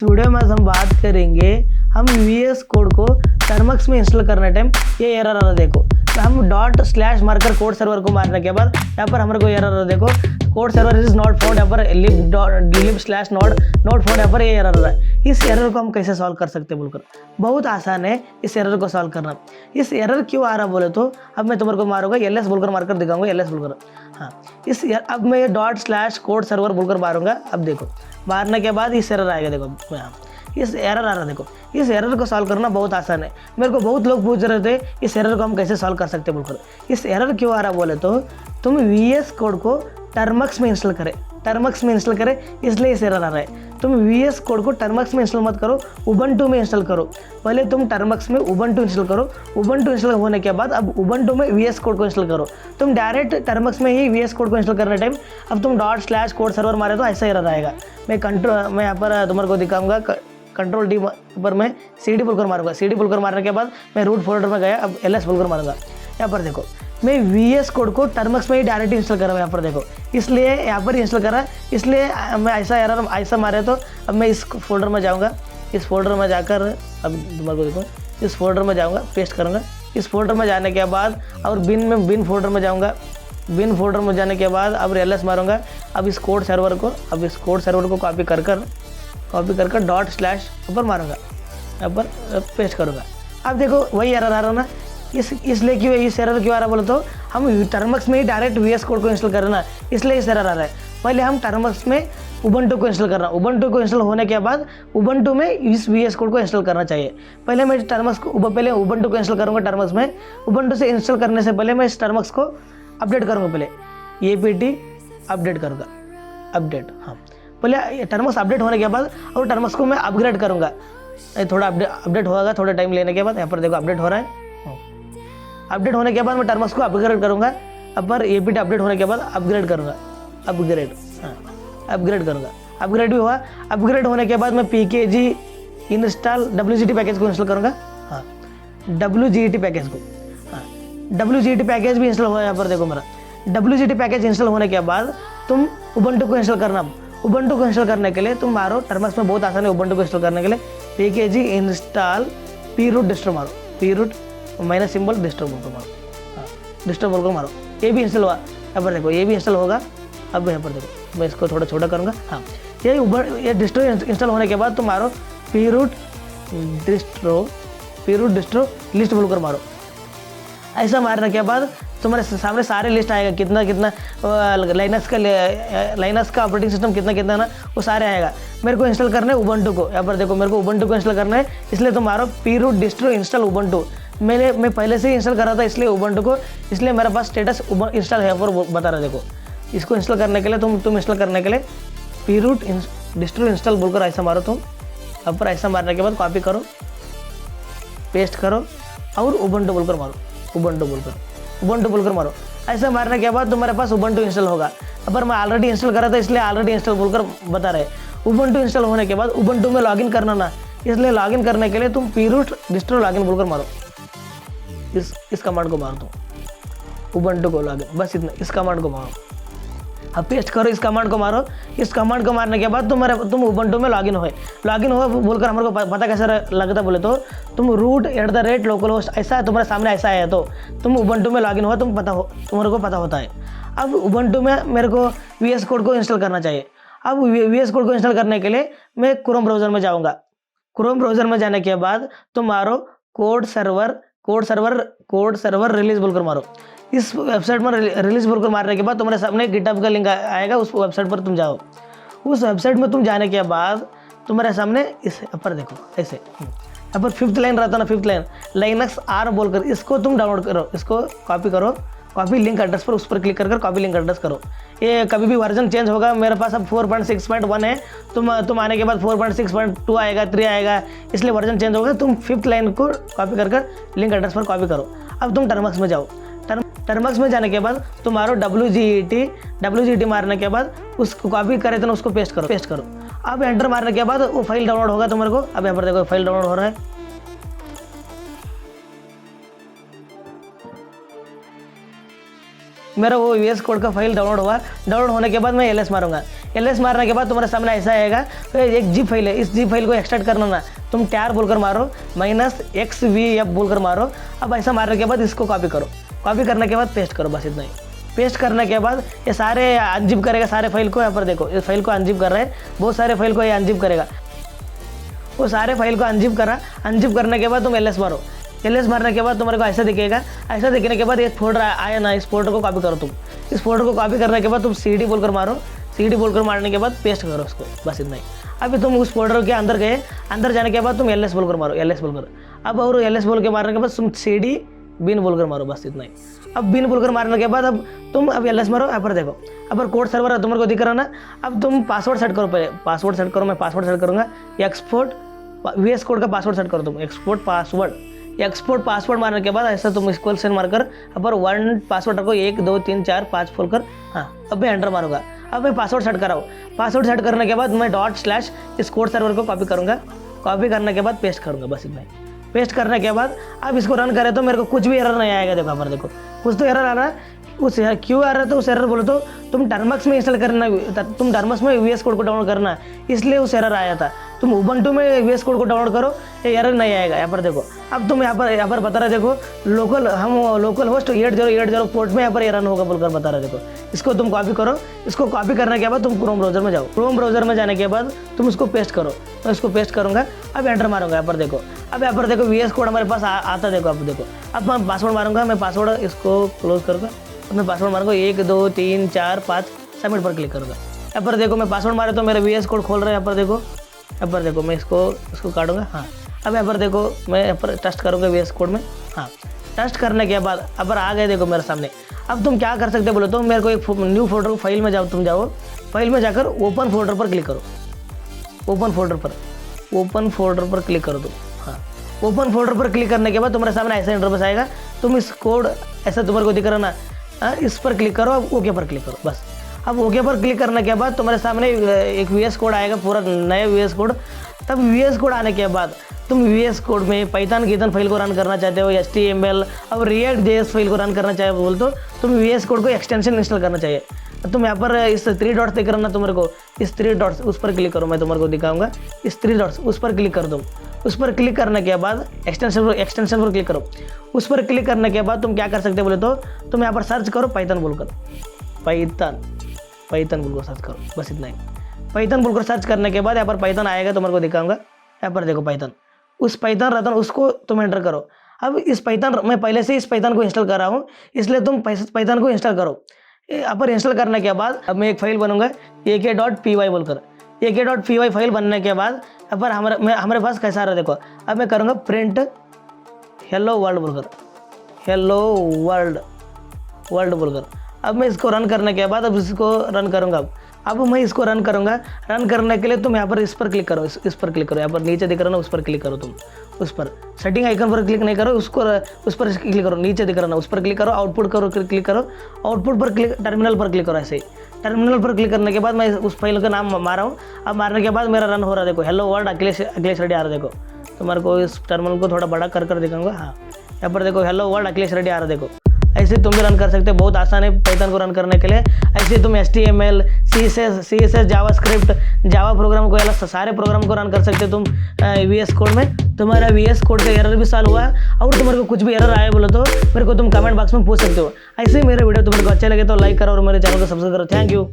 Video में हम बात करेंगे हम वीएस कोड को टर्मक्स में इंस्टॉल करने टाइम ये एरर आ रहा देखो। तो हम डॉट स्लैश मारकर कोड सर्वर को मारने के बाद यहाँ पर हमारे को एरर आ रहा देखो, code server is not found, यहाँ पर लिब स्लैश नॉट फाउंड, यहाँ पर ये एरर आ रहा है। इस एरर को हम कैसे सॉल्व कर सकते हैं बोलकर, बहुत आसान है इस एरर को सॉल्व करना। इस एरर क्यों आ रहा बोले तो अब मैं तुम्हारे को मारूंगा एल एस बोलकर मारकर दिखाऊंगा, एल एस बोलकर। हाँ, अब मैं ये डॉट स्लैश कोड सर्वर बोलकर मारूंगा। अब देखो मारने के बाद इस एरर आएगा, देखो यहाँ इस एरर आ रहा देखो। इस एरर को सॉल्व करना बहुत आसान है। मेरे को बहुत लोग पूछ रहे थे इस एरर को हम कैसे सॉल्व कर सकते हैं बोलकर। इस एरर क्यों आ रहा बोले तो तुम वीएस कोड को टर्मक्स में इंस्टॉल करें, टर्मक्स में इंस्टॉल करें, इसलिए इस एरर आ रहा है। तुम वीएस कोड को टर्मक्स में इंस्टॉल मत करो, उबंटू में इंस्टॉल करो। पहले तुम टर्मक्स में उबंटू इंस्टॉल करो, उबंटू इंस्टॉल होने के बाद अब उबंटू में वीएस कोड को इंस्टॉल करो। तुम डायरेक्ट टर्मक्स में ही वीएस कोड को इंस्टॉल करने टाइम अब तुम डॉट स्लैश कोड सर्वर मारे तो ऐसा एरर आएगा। मैं यहाँ पर तुम्हारे को दिखाऊंगा। कंट्रोल डी पर मैं CD बोलकर मारूंगा, CD बोलकर मारने के बाद मैं रूट फोल्डर में गया, अब LS बोलकर मारूंगा। यहाँ पर देखो मैं VS कोड को टर्मक्स में ही डायरेक्ट इंस्टॉल कर रहा हूँ। यहाँ पर देखो इसलिए यहाँ पर इंस्टॉल करा, इसलिए मैं ऐसा मारे तो अब मैं इस फोल्डर में जाऊँगा, इस फोल्डर में जाकर अब तुम्हारे को देखो इस फोल्डर में जाऊँगा, पेस्ट करूँगा। इस फोल्डर में जाने के बाद और बिन फोल्डर में जाऊँगा, बिन फोल्डर में जाने के बाद अब LS मारूंगा। अब इस कोड सर्वर को कॉपी कर डॉट स्लैश ऊपर मारूंगा, यहाँ पर पेस्ट करूँगा। अब देखो वही एरर आ रहा ना, इसलिए क्यों इस एरर क्यों आ रहा बोले तो हम टर्मक्स में ही डायरेक्ट VS कोड को इंस्टॉल कर रहे ना, इसलिए इस एरर आ रहा है। पहले हम टर्मक्स में उबंटू को इंस्टॉल करना, उबंटू को इंस्टॉल होने के बाद उबंटू में इस VS कोड को इंस्टॉल करना चाहिए। पहले मैं पहले उबंटू को इंस्टॉल करूँगा टर्मक्स में। उबंटू से इंस्टॉल करने से पहले मैं इस टर्मक्स को अपडेट करूँगा, पहले APT अपडेट करूँगा, अपडेट। हाँ, पहले टर्मक्स अपडेट होने के बाद और टर्मक्स को मैं अपग्रेड करूँगा। थोड़ा अपडेट होगा, थोड़ा टाइम लेने के बाद यहाँ पर देखो अपडेट हो रहा है। अपडेट होने के बाद मैं टर्मक्स को अपग्रेड करूँगा। अब पर APT अपडेट होने के बाद अपग्रेड करूँगा, अपग्रेड। हाँ, अपग्रेड करूँगा, अपग्रेड भी हुआ। अपग्रेड होने के बाद मैं PKG इंस्टॉल WGT पैकेज को इंस्टॉल करूँगा। हाँ, WGT पैकेज को, हाँ WGT पैकेज भी इंस्टॉल हुआ। यहाँ पर देखो मेरा WGT पैकेज इंस्टॉल होने के बाद तुम उबंटू को इंस्टॉल करना। उबंटू को इंस्टॉल करने के लिए तुम मारो टर्मक्स में, बहुत आसान है उबंटू को इंस्टॉल करने के लिए। PKG इंस्टॉल proot डिस्ट्रो मारो, proot माइनस सिंबल डिस्ट्रो बोलकर मारो। हाँ, डिस्ट्रो बोलकर मारो, ये भी इंस्टॉल हुआ। यहाँ पर देखो ये भी इंस्टॉल होगा। अब यहाँ पर देखो मैं इसको थोड़ा छोटा करूँगा। हाँ, ये डिस्ट्रो इंस्टॉल होने के बाद तुम मारो proot डिस्ट्रो लिस्ट बोलकर मारो। ऐसा मारने के बाद तुम्हारे सामने सारे लिस्ट आएगा, कितना लाइनक्स का ऑपरेटिंग सिस्टम कितना ना, वो सारे आएगा। मेरे को इंस्टॉल करना है उबंटू को। यहाँ पर देखो मेरे को उबंटू को इंस्टॉल करना है, इसलिए तुम मारो proot डिस्ट्रो इंस्टॉल उबंटू। मैं पहले से ही इंस्टॉल कर रहा था इसलिए उबंटू को, इसलिए मेरे पास स्टेटस इंस्टॉल है पर बता रहा है। देखो इसको इंस्टॉल करने के लिए तुम इंस्टॉल करने के लिए proot डिस्ट्रो इंस्टॉल बोलकर ऐसा मारो तुम। अब पर ऐसा मारने के बाद कॉपी करो, पेस्ट करो और उबंटू बोलकर मारो, उबंटू बोलकर मारो। ऐसा मारने के बाद तुम्हारे पास उबंटू इंस्टॉल होगा। पर मैं ऑलरेडी इंस्टॉल कर रहा था इसलिए ऑलरेडी इंस्टॉल बोलकर बता रहे। उबंटू इंस्टॉल होने के बाद उबंटू में लॉगिन करना ना, इसलिए लॉगिन करने के लिए तुम proot डिस्ट्रो लॉगिन बोलकर मारो। इस कमांड को मारो तुम, उबंटू को लॉगिन, बस इतना, इस कमांड को मारो। अब पेस्ट करो, इस कमांड को मारो। इस कमांड को मारने के बाद तुम उबंटू में लॉगिन हो बोलकर हमारे को पता कैसे लगता बोले तो तुम root@localhost ऐसा तुम्हारे सामने ऐसा आया तो तुम उबंटू में लॉगिन हो, तुम्हारे को पता होता है। अब उबंटू में मेरे को VS कोड को इंस्टॉल करना चाहिए। अब VS कोड को इंस्टॉल करने के लिए मैं क्रोम ब्राउज़र में जाऊँगा। क्रोम ब्राउज़र में जाने के बाद तुम मारो कोड सर्वर रिलीज बोलकर मारो। इस वेबसाइट में रिलीज बोलकर मारने के बाद तुम्हारे सामने गिटहब का लिंक आएगा, उस वेबसाइट पर तुम जाओ। उस वेबसाइट में तुम जाने के बाद तुम्हारे सामने इस पर देखो ऐसे यहाँ पर 5th लाइन रहता ना, 5th लाइन Linux R बोलकर, इसको तुम डाउनलोड करो, इसको कॉपी करो, कॉपी लिंक एड्रेस पर, उस पर क्लिक कर कॉपी लिंक एड्रेस करो। ये कभी भी वर्जन चेंज होगा, मेरे पास अब 4.6.1 है, तुम आने के बाद 4.6.2 आएगा, 3 आएगा, इसलिए वर्जन चेंज होगा। तुम 5th लाइन को कॉपी कर लिंक एड्रेस पर कॉपी करो। अब तुम टर्मक्स में जाओ। टर्मक्स में जाने के बाद तुम मारो WGT मारने के बाद उसको कॉपी करे तो उसको पेस्ट करो। अब एंटर मारने के बाद वो फाइल डाउनलोड होगा तुम्हारे को। अब यहाँ पर देखो फाइल डाउनलोड हो रहा है। मेरा वो वीएस कोड का फाइल डाउनलोड हुआ। डाउनलोड होने के बाद मैं एलएस मारूंगा। एलएस मारने के बाद तुम्हारे सामने ऐसा आएगा, तो एक जिप फाइल है, इस जिप फाइल को एक्सट्रैक्ट करना ना, तुम टैर बोलकर मारो, -XVF बोलकर मारो। अब ऐसा मारने के बाद इसको कॉपी करो। कॉपी करने के बाद पेस्ट करो, बस इतना ही। पेस्ट करने के बाद ये सारे अनजिप करेगा, सारे फाइल को। यहाँ पर देखो इस फाइल को अनजिप कर रहा है, बहुत सारे फाइल को ये अनजिप करेगा। वो सारे फाइल को अनजिप करा। अनजिप करने के बाद तुम एलएस मारो। एलएस मारने के बाद तुम्हारे को ऐसा दिखेगा। ऐसा दिखने के बाद एक फोल्डर आया ना, इस फोल्डर को कॉपी करो तुम। इस फोल्डर को कॉपी करने के बाद तुम CD बोलकर मारो। CD बोलकर मारने के बाद पेस्ट करो उसको, बस इतना ही। अभी तुम उस फोल्डर के अंदर गए, अंदर जाने के बाद तुम एलएस बोलकर मारो, एलएस बोलकर। अब और एलएस बोल के मारने के बाद तुम CD बिन बोलकर मारो, बस इतना ही। अब बिन बोलकर मारने के बाद अब तुम अब एलएस मारो। यहाँ पर देखो, यहाँ पर कोड सर्वर है, तुम्हारे को दिख रहा ना। अब तुम पासवर्ड सेट करो, पहले पासवर्ड सेट करो। मैं पासवर्ड सेट करूँगा। एक्सपोर्ट वीएस कोड का पासवर्ड सेट करो तुम। एक्सपोर्ट पासवर्ड मारने के बाद ऐसा तुम इक्वल साइन मारकर अब 1 पासवर्ड रखो, 1 2 3 4 5 खोलकर। हाँ, अब मैं एंटर मारूंगा। अब मैं पासवर्ड सेट कराऊँ। पासवर्ड सेट करने के बाद मैं // इस कोड सर्वर को कॉपी करूँगा। कॉपी करने के बाद पेस्ट करूँगा, बस इतना ही। पेस्ट करने के बाद अब इसको रन करें तो मेरे को कुछ भी एरर नहीं आएगा। देखो यहाँ पर देखो, कुछ तो एरर आ रहा है। उस क्यों आ रहा है तो उस एरर बोलो तो तुम टर्मक्स में इंस्टॉल करना, तुम टर्मक्स में वीएस कोड को डाउनलोड करना, इसलिए उस एरर आया था। तुम उबंटू में वीएस कोड को डाउनलोड करो, ये एरर नहीं आएगा। यहाँ पर देखो, अब तुम यहाँ पर बता रहे देखो, लोकल होस्ट 8080 पोर्ट में यहाँ पर एरर होगा बोलकर बता रहे देखो। इसको तुम कॉपी करो। इसको कॉपी करने के बाद तुम क्रोम ब्राउजर में जाओ। क्रोम ब्राउजर में जाने के बाद तुम इसको पेस्ट करो। मैं इसको पेस्ट करूँगा। अब एंटर मारूंगा। यहाँ पर देखो, अब यहाँ पर देखो वीएस कोड हमारे पास आता देखो। अब देखो, अब मैं पासवर्ड मारूंगा। मैं पासवर्ड इसको क्लोज करूँगा। अब मैं पासवर्ड मारूंगा 1 2 3 4 5 सबमिट पर क्लिक करूँगा। यहाँ पर देखो, मैं पासवर्ड मारे तो मेरा वीएस कोड खोल रहा है। यहाँ पर देखो मैं इसको काटूंगा। हाँ, अब यहाँ पर देखो मैं यहाँ पर टेस्ट करूँगा वीएस कोड में। हाँ, टेस्ट करने के बाद अब आ गए देखो मेरे सामने। अब तुम क्या कर सकते बोलो तो मेरे को एक न्यू फोल्डर फाइल में जाओ। तुम जाओ फाइल में जाकर ओपन फोल्डर पर क्लिक करो। ओपन फोल्डर पर क्लिक करो तुम। हाँ, ओपन फोल्डर पर क्लिक करने के बाद तुम्हारे सामने ऐसा इंटरफेस आएगा। तुम इस कोड ऐसा तुम्हारे को दिख रहा ना, इस पर क्लिक करो। अब ओके पर क्लिक करो, बस। अब ओके पर क्लिक करने के बाद तुम्हारे सामने एक वीएस कोड आएगा, पूरा नया वीएस कोड। तब वीएस कोड आने के बाद तुम वीएस कोड में पाइथन फाइल को रन करना चाहते हो, HTML और React.js फाइल को रन करना चाहे बोल तो तुम वीएस कोड को एक्सटेंशन इंस्टॉल करना चाहिए। तुम यहाँ पर इस 3 डॉट्स दिख रहा ना तुम्हारे को, इस 3 डॉट्स उस पर क्लिक करो। मैं तुम्हारे को दिखाऊंगा। इस 3 डॉट्स उस पर क्लिक कर दो। उस पर क्लिक करने के बाद एक्सटेंशन पर क्लिक करो। उस पर क्लिक करने के बाद तुम क्या कर सकते बोले तो तुम यहाँ पर सर्च करो पाइथन बोलकर। पाइथन बोलकर सर्च करो, बस इतना ही। पाइथन बोलकर सर्च करने के बाद यहाँ पर पाइथन आएगा, तुम्हारे को दिखाऊंगा। यहाँ पर देखो पाइथन, उस पाइथन रहता उसको तुम एंटर करो। अब इस पाइथन मैं पहले से इस पाइथन को इंस्टॉल कर रहा हूँ, इसलिए तुम पाइथन को इंस्टॉल करो। यहाँ पर इंस्टॉल करने के बाद अब मैं एक फाइल बनूंगा ak.py बोलकर। ak.py फाइल बनने के बाद यहाँ पर हमारे पास कैसा आ रहा है देखो। अब मैं करूँगा प्रिंट हेलो वर्ल्ड बोलकर, हेलो वर्ल्ड बोलकर। अब मैं इसको रन करने के बाद अब इसको रन करूँगा। अब मैं इसको रन करूँगा। रन करने के लिए तुम यहाँ पर इस पर क्लिक करो, इस पर क्लिक करो। यहाँ पर नीचे दिख रहा ना, उस पर क्लिक करो तुम। उस पर सेटिंग आइकन पर क्लिक नहीं करो, उस पर क्लिक करो। नीचे दिख रहा ना, उस पर क्लिक करो। आउटपुट करो, क्लिक करो। आउटपुट पर क्लिक, टर्मिनल पर क्लिक करो। ऐसे ही टर्मिनल पर क्लिक करने के बाद मैं उस फाइल का नाम मारा हूँ। अब मारने के बाद मेरा रन हो रहा है देखो, हेलो वर्ल्ड अखिलेश रेड्डी आ रहा है देखो। तुम्हारे को इस टर्मिनल को थोड़ा बड़ा कर दिखाऊंगा। हाँ, यहाँ पर देखो हेलो वर्ल्ड अखिलेश रेड्डी आ रहा है देखो। ऐसे तुम भी रन कर सकते हो, बहुत आसान है पाइथन को रन करने के लिए। ऐसे तुम HTML, CSS, जावा प्रोग्राम को, सारे प्रोग्राम को रन कर सकते हो तुम वीएस कोड में। तुम्हारा वीएस कोड का एरर भी सॉल्व हुआ है। और तुम्हारे को कुछ भी एरर आया बोलो तो मेरे को तुम कमेंट बॉक्स में पूछ सकते हो। ऐसे मेरे वीडियो तुम्हारे को अच्छे लगे तो लाइक करो और मेरे चैनल को सब्सक्राइब करो। Thank you.